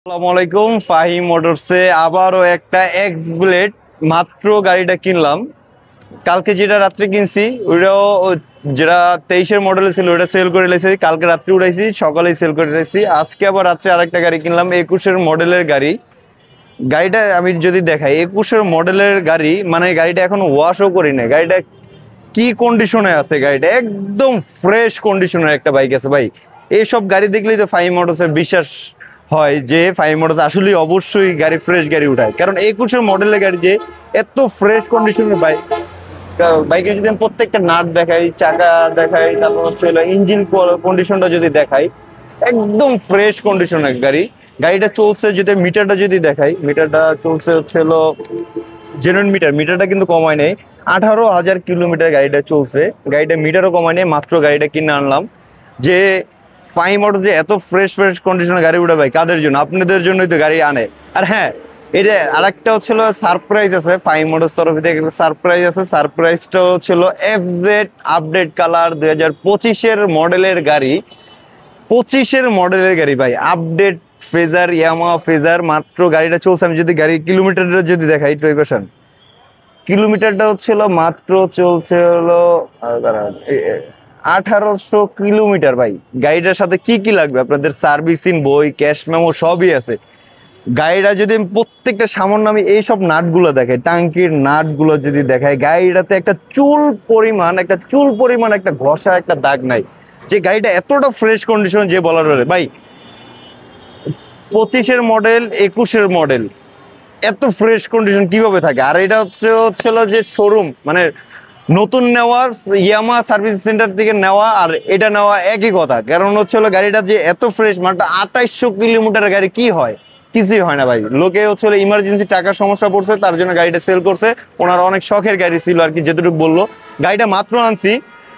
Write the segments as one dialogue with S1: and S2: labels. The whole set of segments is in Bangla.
S1: আসসালামু আলাইকুম। ফাহিম মোটরসে আবারও একটা এক্স ব্লেড মাত্র গাড়িটা কিনলাম। কালকে যেটা রাত্রে কিনছি ওইটাও যেটা 23-এর মডেলে ছিল ওটা সেল করে রেখেছি, কালকে রাত্রে উঠাইছি, সকালেই সেল করে রেখেছি। আজকে আবার রাত্রে আরেকটা গাড়ি কিনলাম 21-এর মডেলের গাড়ি। গাড়িটা আমি যদি দেখাই 21-এর মডেলের গাড়ি, মানে গাড়িটা এখন ওয়াশও করি না। গাড়িটা কি কন্ডিশনে আছে, গাড়িটা একদম ফ্রেশ কন্ডিশনের একটা বাইক আছে ভাই। এইসব গাড়ি দেখলেই তো ফাহিম মোটরসের বিশ্বাস হয় যে ফাহিম মোটরস আসলেই অবশ্যই গাড়ি ফ্রেশ গাড়ি উঠায়, কারণ 21-এর মডেলের গাড়ি যে এত ফ্রেশ কন্ডিশনের বাইক। বাইকের যদি আমি প্রত্যেকটা নাট দেখাই, চাকা দেখাই, তারপর হচ্ছে ইঞ্জিন কন্ডিশনটা যদি দেখাই, একদম ফ্রেশ কন্ডিশনের গাড়ি। গাড়িটা চলছে, যদি মিটারটা যদি দেখাই, মিটারটা চলছে হচ্ছে জেনুইন মিটারটা কিন্তু কমায় নেই। 18,000 কিলোমিটার গাড়িটা চলছে, গাড়িটা মিটারও কমায় নেই। মাত্র গাড়িটা কিনে আনলাম। যে ফাহিম মোটরস যে এত ফ্রেশ কন্ডিশনের গাড়ি উঠে ভাই, কাদের জন্য? আপনাদের জন্যই তো গাড়ি আনে। আর হ্যাঁ, এটা আরেকটা হচ্ছিল সারপ্রাইজ আছে, ফাহিম মোটরস তরফ থেকে সারপ্রাইজ আছে। সারপ্রাইজটা হচ্ছিল এফজেড আপডেট কালার 2025-এর মডেলের গাড়ি। 25-এর মডেলের গাড়ি ভাই, আপডেট ফেজার, ইয়ামাহা ফেজার। মাত্র গাড়িটা চলছে, আমি যদি গাড়ির কিলোমিটারটা যদি দেখাই, কিলোমিটারটা হচ্ছিল মাত্র চলছে হলো 1800 কিলোমিটার ভাই। গাড়িটার সাথে কি কি লাগবে আপনাদের? সার্ভিসিং বই, ক্যাশ মেমো সবই আছে। গাড়িটা যদি প্রত্যেকটা সামান্য আমি এইসব নাটগুলো দেখাই, টাঙ্কির নাটগুলো যদি দেখাই, গাড়িটাতে একটা চুল পরিমাণ একটা ঘষা, একটা দাগ নাই। যে গাড়িটা এতটা ফ্রেশ কন্ডিশন যে বলার ভাই, 25-এর মডেল 21-এর মডেল এত ফ্রেশ কন্ডিশন কিভাবে থাকে? আর এটা হচ্ছিল যে শোরুম, মানে নতুন নেওয়ার ইয়ামাহা সার্ভিস সেন্টার থেকে নেওয়া আর এটা নেওয়া একই কথা। কারণ হচ্ছিল গাড়িটা যে এত ফ্রেশ, মানে 2800 কিলোমিটারের গাড়ি কি হয়? কিছুই হয় না ভাই। লোকে হচ্ছিল ইমার্জেন্সি টাকার সমস্যা পড়ছে, তার জন্য গাড়িটা সেল করছে। ওনার অনেক শখের গাড়ি ছিল আর কি, যেটুকু বললো। গাড়িটা মাত্র আনছি।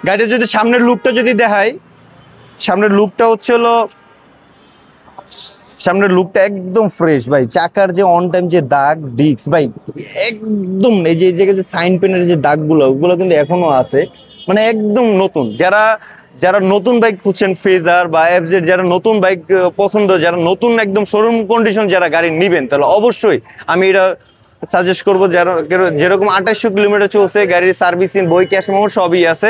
S1: গাড়িটা যদি সামনের লুকটা যদি দেখাই, সামনের লুকটা হচ্ছিল, সামনের লুকটা একদম ফ্রেশ ভাই। চাকার যে অন টাইম যে দাগ, ডিস্ক ভাই একদম, এই যে জায়গায় যে সাইন পেনের যে দাগগুলো, ওগুলো কিন্তু এখনো আছে, মানে একদম নতুন। যারা যারা নতুন বাইক খুঁজছেন, ফেজার বা এফজেড, যারা নতুন বাইক পছন্দ, যারা নতুন একদম শোরুম কন্ডিশন যারা গাড়ি নিবেন, তাহলে অবশ্যই আমি এটা সাজেস্ট করবো। যারা যেরকম 2800 কিলোমিটার চলছে, গাড়ির সার্ভিসিং বই, ক্যাশ মেমো সবই আছে।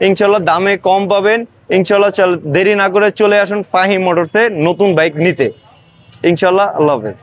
S1: ইনশাল্লাহ দামে কম পাবেন। ইনশাল্লাহ দেরি না করে চলে আসুন ফাহিম মোটরসে নতুন বাইক নিতে। ইনশাল্লাহ। আল্লাহ হাফেজ।